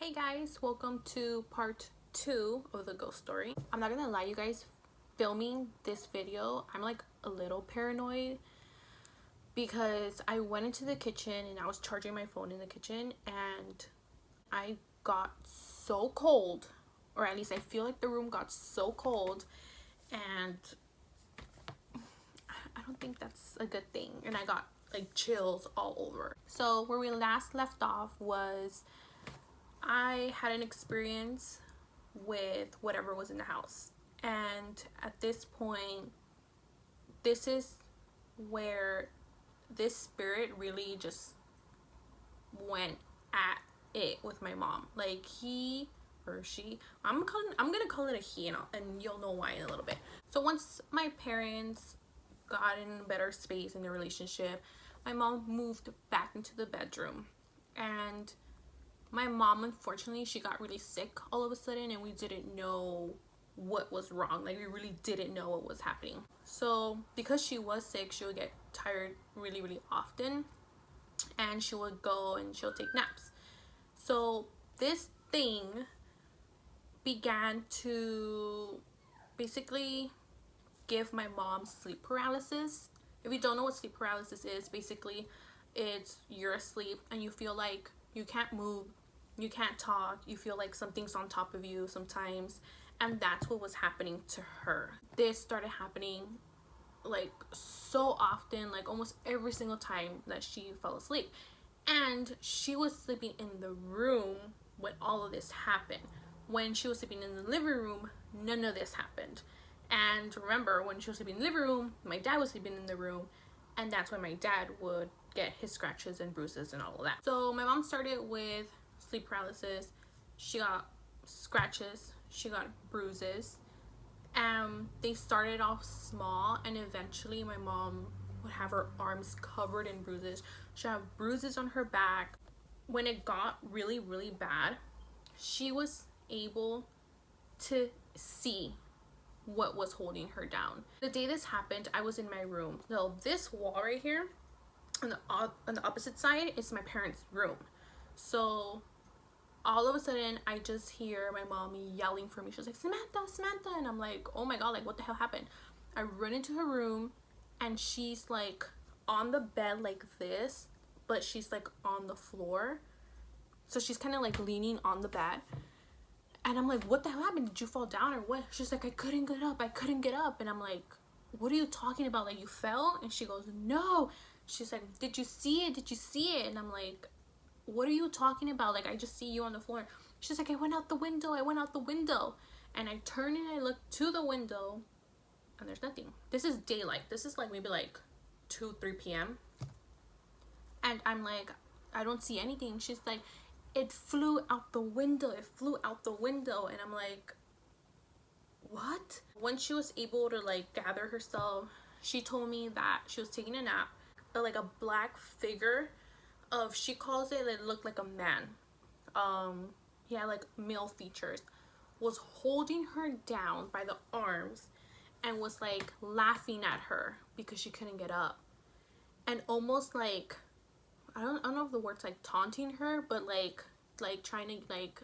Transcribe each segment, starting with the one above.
Hey guys, welcome to part 2 of the ghost story. I'm not gonna lie, you guys, filming this video, I'm like a little paranoid because I went into the kitchen and I was charging my phone in the kitchen and I got so cold, or at least I feel like the room got so cold, and I don't think that's a good thing, and I got like chills all over. So where we last left off was I had an experience with whatever was in the house. And at this point, this is where this spirit really just went at it with my mom. Like he or she, I'm gonna call it a he, and you'll know why in a little bit. So once my parents got in a better space in their relationship, my mom moved back into the bedroom, and my mom, unfortunately, she got really sick all of a sudden, and we didn't know what was wrong. Like, we really didn't know what was happening. So because she was sick, she would get tired really often, and she would go and she'll take naps. So this thing began to basically give my mom sleep paralysis. If you don't know what sleep paralysis is, basically it's you're asleep and you feel like you can't move, you can't talk, you feel like something's on top of you sometimes, and that's what was happening to her. This started happening like so often, like almost every single time that she fell asleep, and she was sleeping in the room when all of this happened. When she was sleeping in the living room, none of this happened. And remember, when she was sleeping in the living room, my dad was sleeping in the room, and that's when my dad would get his scratches and bruises and all of that. So my mom started with sleep paralysis. She got scratches, she got bruises. They started off small, and eventually my mom would have her arms covered in bruises. She had bruises on her back. When it got really bad, she was able to see what was holding her down. The day this happened, I was in my room. So this wall right here on the opposite side is my parents' room. So all of a sudden I just hear my mom yelling for me. She's like, Samantha, and I'm like, oh my god, like what the hell happened? I run into her room and she's like on the bed like this, but she's like on the floor, so she's kind of like leaning on the bed. And I'm like, what the hell happened? Did you fall down or what? She's like, I couldn't get up. And I'm like, what are you talking about? Like, you fell? And she goes, no. She's like, did you see it? And I'm like, what are you talking about? Like, I just see you on the floor. She's like, I went out the window. And I turn and I look to the window, and there's nothing. This is daylight. This is like maybe like 2-3 p.m. And I'm like, I don't see anything. She's like, it flew out the window. And I'm like, what? When she was able to like gather herself, she told me that she was taking a nap, but like a black figure of, she calls it, it looked like a man. He had like male features, was holding her down by the arms and was like laughing at her because she couldn't get up, and almost like, I don't know if the word's like taunting her, but like trying to like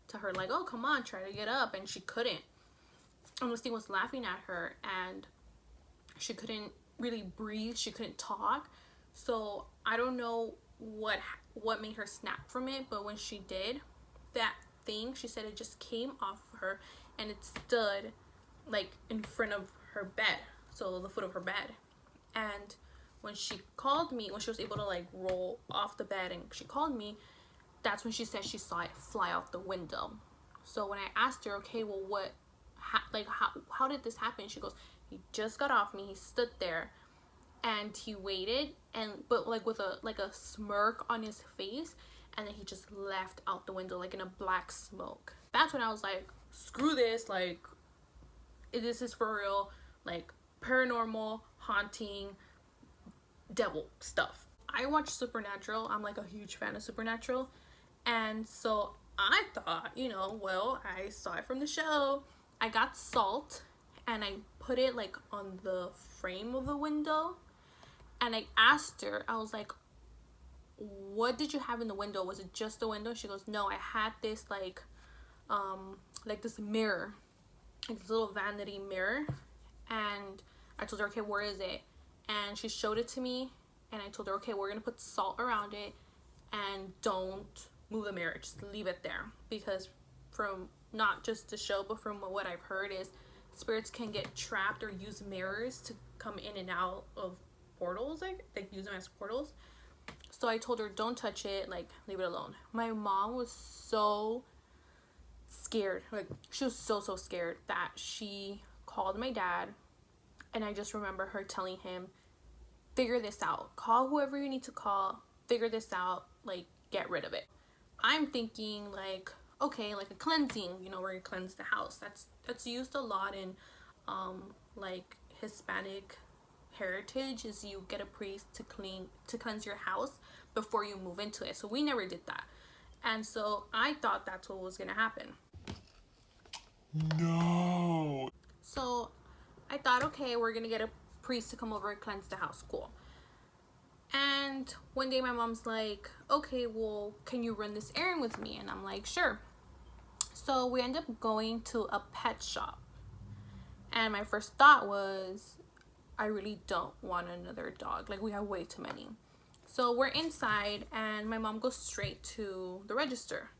to her like, oh come on, try to get up, and she couldn't. And this thing was laughing at her, and she couldn't really breathe, she couldn't talk. So I don't know what made her snap from it, but when she did, that thing, she said it just came off of her and it stood like in front of her bed, so the foot of her bed. And when she called me, when she was able to like roll off the bed and she called me, that's when she said she saw it fly out the window. So when I asked her, okay, well how did this happen? She goes, he just got off me, he stood there and he waited, and but like with a smirk on his face, and then he just left out the window like in a black smoke. That's when I was like, screw this, like this is for real, like paranormal, haunting, devil stuff. I watch Supernatural. I'm like a huge fan of Supernatural, and so I thought, well, I saw it from the show. I got salt and I put it like on the frame of the window, and I asked her, I was like, what did you have in the window? Was it just the window? She goes, no, I had this like this mirror, like this little vanity mirror. And I told her, okay, where is it? And she showed it to me, and I told her, okay, we're gonna put salt around it and don't move the mirror, just leave it there. Because from not just the show, but from what I've heard is spirits can get trapped or use mirrors to come in and out of portals, like use them as portals. So I told her, don't touch it, like leave it alone. My mom was so scared, like she was so scared that she called my dad. And I just remember her telling him, figure this out, call whoever you need to call, figure this out, like get rid of it. I'm thinking like, okay, like a cleansing, you know, where you cleanse the house. That's used a lot in like Hispanic heritage, is you get a priest to cleanse your house before you move into it. So we never did that. And so I thought that's what was gonna happen. No. So I thought, okay, we're gonna get a priest to come over and cleanse the house. Cool. And one day my mom's like, okay, well, can you run this errand with me? And I'm like, sure. So we end up going to a pet shop. And my first thought was, I really don't want another dog. Like, we have way too many. So we're inside, and my mom goes straight to the register.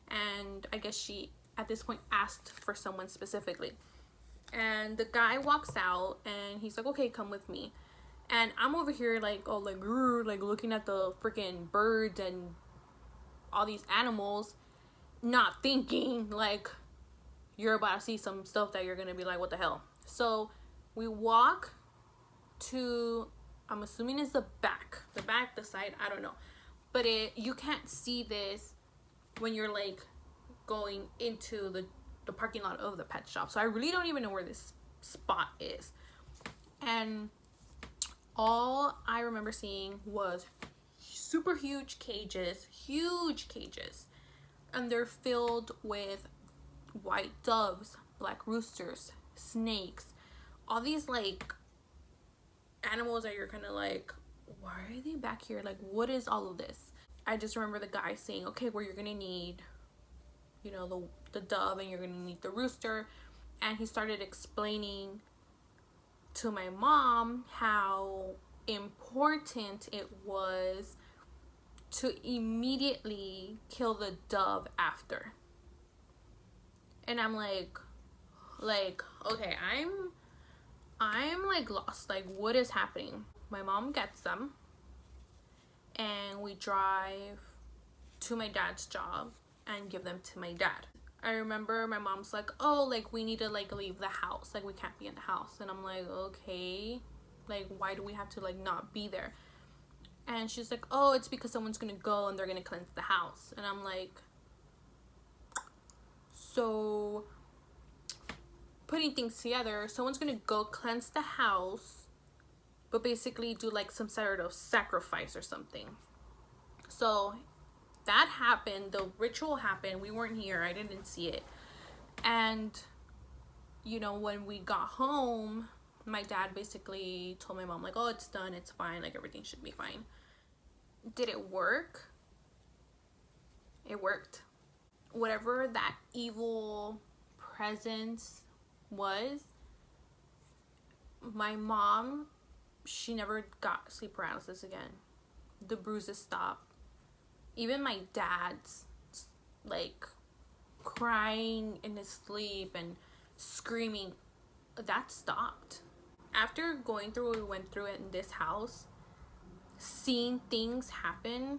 And I guess she, at this point, asked for someone specifically. And the guy walks out, and he's like, okay, come with me. And I'm over here like, oh, like looking at the freaking birds and all these animals, not thinking like you're about to see some stuff that you're gonna be like, what the hell? So we walk to, I'm assuming it's the side, I don't know, but you can't see this when you're like going into the parking lot of the pet shop. So I really don't even know where this spot is. And all I remember seeing was super huge cages, and they're filled with white doves, black roosters, snakes, all these like animals that you're kind of like, why are they back here? Like, what is all of this? I just remember the guy saying, okay, well, you're gonna need, you know, the dove, and you're gonna need the rooster. And he started explaining to my mom how important it was to immediately kill the dove after. And I'm like, okay, I'm like lost, like what is happening? My mom gets them, and we drive to my dad's job and give them to my dad. I remember my mom's like, oh, like we need to like leave the house, like we can't be in the house. And I'm like, okay, like why do we have to like not be there? And she's like, oh, it's because someone's gonna go and they're gonna cleanse the house. And I'm like, so putting things together, someone's gonna go cleanse the house, but basically do like some sort of sacrifice or something. So that happened, the ritual happened, we weren't here, I didn't see it. And you know, when we got home, my dad basically told my mom like, oh, it's done, it's fine, like everything should be fine. Did it work? It worked. Whatever that evil presence was, my mom, she never got sleep paralysis again. The bruises stopped. Even my dad's like crying in his sleep and screaming, that stopped. After going through what we went through in this house, seeing things happen,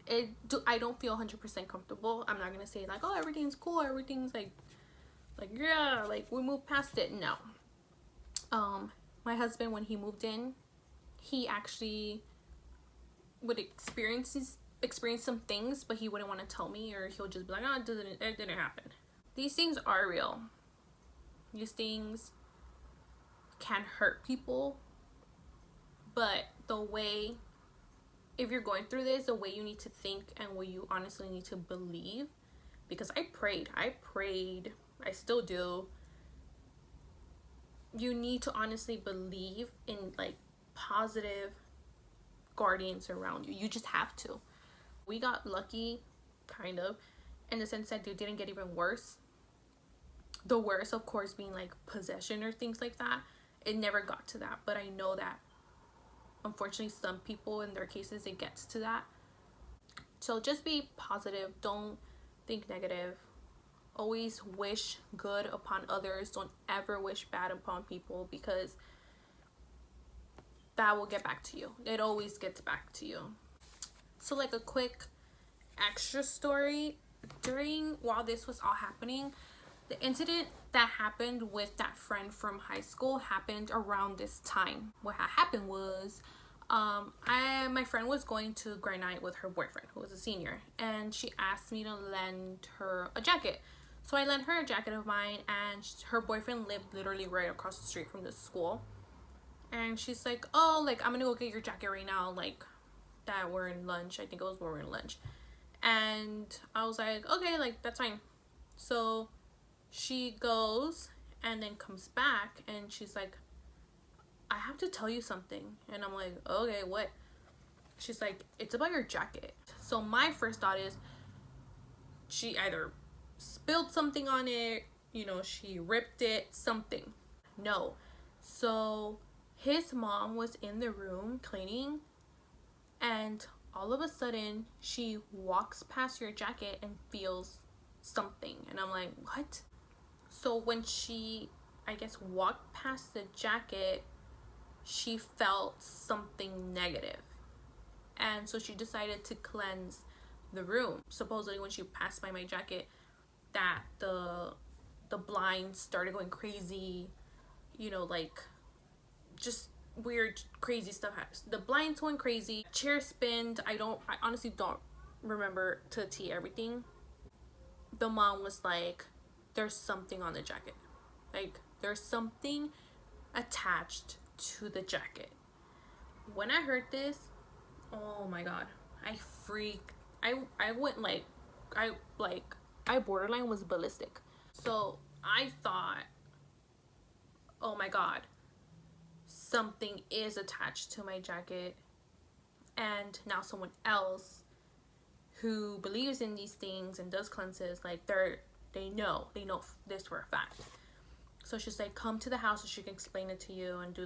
I don't feel 100% comfortable. I'm not gonna say like, oh, everything's cool, everything's like yeah, like we moved past it. No. My husband, when he moved in, he actually would experience some things, but he wouldn't want to tell me, or he'll just be like, oh, it didn't happen. These things are real. These things can hurt people, but the way, if you're going through this, the way you need to think and what you honestly need to believe, because I prayed, I still do. You need to honestly believe in like positive guardians around you. You just have to. We got lucky, kind of, in the sense that it didn't get even worse. The worst, of course, being like possession or things like that. It never got to that, but I know that unfortunately some people, in their cases, it gets to that. So just be positive. Don't think negative. Always wish good upon others. Don't ever wish bad upon people, because that will get back to you. It always gets back to you. So like a quick extra story, while this was all happening, the incident that happened with that friend from high school happened around this time. What happened was my friend was going to grad night with her boyfriend, who was a senior, and she asked me to lend her a jacket. So I lent her a jacket of mine, and her boyfriend lived literally right across the street from the school. And she's like, oh, like, I'm gonna go get your jacket right now, like, that we're in lunch. I think it was when we were in lunch. And I was like, okay, like, that's fine. So she goes and then comes back, and she's like, I have to tell you something. And I'm like, okay, what? She's like, it's about your jacket. So my first thought is, she either spilled something on it, you know, she ripped it, something. No. So his mom was in the room cleaning, and all of a sudden she walks past your jacket and feels something. And I'm like, what? So when she, I guess, walked past the jacket, she felt something negative. And so she decided to cleanse the room. Supposedly when she passed by my jacket, that the blinds started going crazy, you know, like just weird crazy stuff. The blinds went crazy, chair spinned. I honestly don't remember to a T everything. The mom was like, there's something on the jacket, like there's something attached to the jacket. When I heard this, oh my god, I freaked. I went like, I borderline was ballistic. So I thought, oh my god, something is attached to my jacket. And now someone else who believes in these things and does cleanses, like they know this for a fact. So she's like, come to the house so she can explain it to you and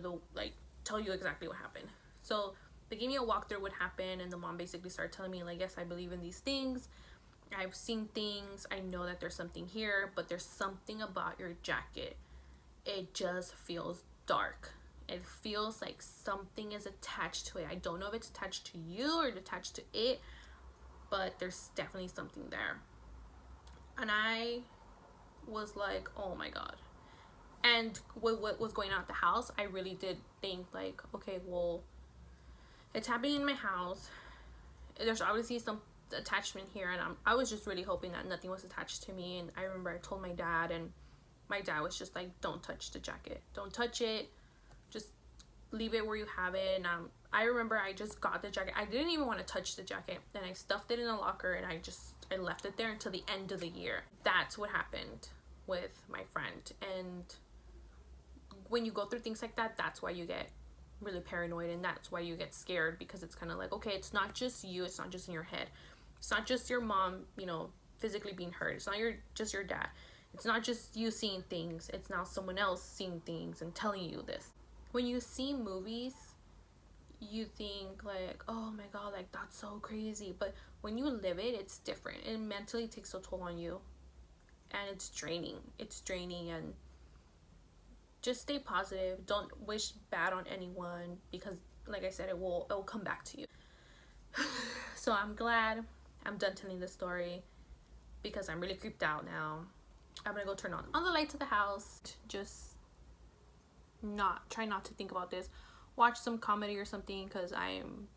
tell you exactly what happened. So they gave me a walkthrough what happened, and the mom basically started telling me, like, yes, I believe in these things. I've seen things. I know that there's something here, but there's something about your jacket. It just feels dark. It feels like something is attached to it. I don't know if it's attached to you or attached to it, but there's definitely something there. And I was like, oh my god. And with what was going on at the house, I really did think, like, okay, well, it's happening in my house. There's obviously some attachment here, and I was just really hoping that nothing was attached to me. And I remember I told my dad, and my dad was just like, don't touch the jacket, don't touch it, just leave it where you have it. And I remember I just got the jacket. I didn't even want to touch the jacket, and I stuffed it in a locker, and I left it there until the end of the year. That's what happened with my friend. And when you go through things like that, that's why you get really paranoid, and that's why you get scared, because it's kind of like, okay, it's not just you, it's not just in your head, it's not just your mom, you know, physically being hurt, it's not just your dad, it's not just you seeing things, it's now someone else seeing things and telling you this. When you see movies, you think like, oh my god, like that's so crazy, but when you live it, it's different. It mentally takes a toll on you, and it's draining. And just stay positive. Don't wish bad on anyone, because like I said, it will come back to you. So I'm glad I'm done telling this story, because I'm really creeped out now. I'm gonna go turn on the lights of the house. Just try not to think about this. Watch some comedy or something, because I'm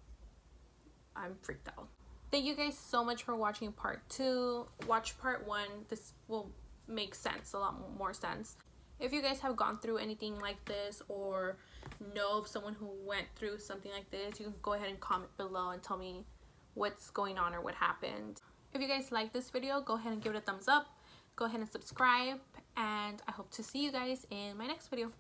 freaked out. Thank you guys so much for watching part 2. Watch part 1. This will make sense, a lot more sense. If you guys have gone through anything like this, or know of someone who went through something like this, you can go ahead and comment below and tell me what's going on or what happened. If you guys like this video, go ahead and give it a thumbs up. Go ahead and subscribe, and I hope to see you guys in my next video.